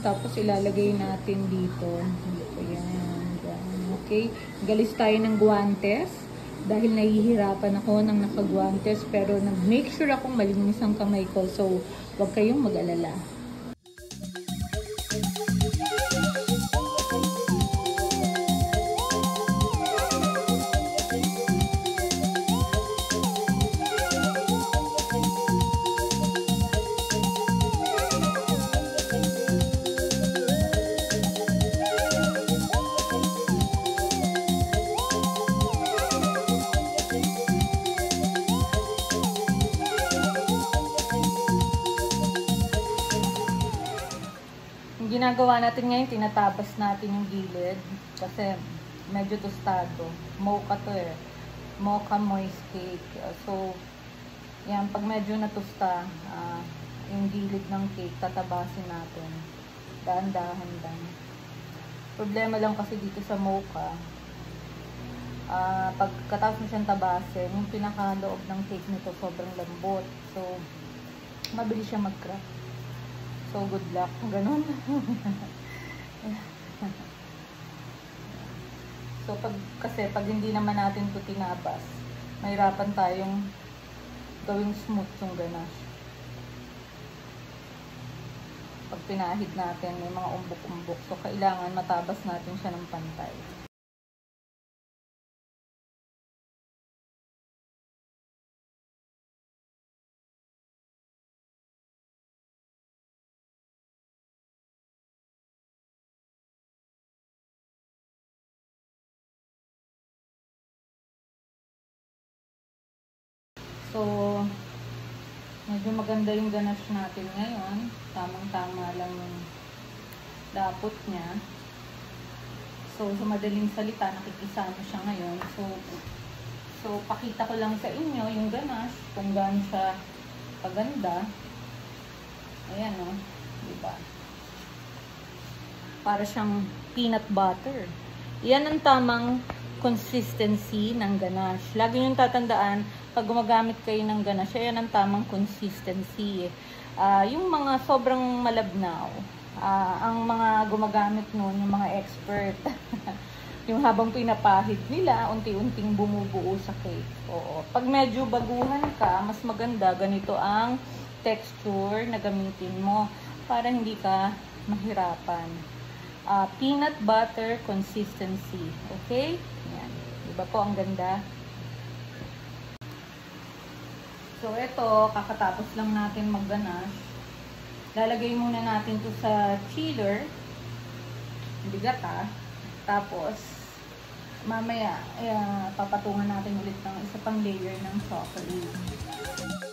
Tapos ilalagay natin dito. Dito yan. Okay. Galis tayo ng guwantes. Dahil nahihirapan ako ng nakagwantes. Pero nag-make sure akong malinis ang kamay ko. So, huwag kayong mag-alala. Ginagawa natin ngayon, tinatabas natin yung gilid kasi medyo tostado. Mocha to eh. Mocha moist cake. So, yan, pag medyo natusta, yung gilid ng cake, tatabasin natin. Dahan-dahan lang. Problema lang kasi dito sa mocha, pagkatapos mo siyang tabasin, yung pinakaloob ng cake nito sobrang lambot. So, mabilis siya mag-crack. So, good luck. Ganun. So, kasi pag hindi naman natin ito tinabas, mahirapan tayong gawing smooth yung ganache. Pag pinahid natin, may mga umbok-umbok. So, kailangan matabas natin siya ng pantay. So, medyo maganda yung ganache natin ngayon. Tamang-tama lang yung dapot niya. So, sa madaling salita, nakikisama siya ngayon. So, pakita ko lang sa inyo yung ganache, kung gaano siya kaganda. Ayan o, diba? Para siyang peanut butter. Yan ang tamang consistency ng ganache. Lagi niyong tatandaan, pag gumagamit kayo ng ganache, yan ang tamang consistency. Yung mga sobrang malabnaw, ang mga gumagamit nun, yung mga expert, yung habang pinapahid nila, unti-unting bumubuo sa cake. Oo. Pag medyo baguhan ka, mas maganda, ganito ang texture na gamitin mo para hindi ka mahirapan. Peanut butter consistency. Okay? Yan. Diba po ang ganda? So, ito, kakatapos lang natin mag-ganache. Lalagay muna natin to sa chiller. Bigat ha. Tapos, mamaya, papatungan natin ulit ng isa pang layer ng chocolate.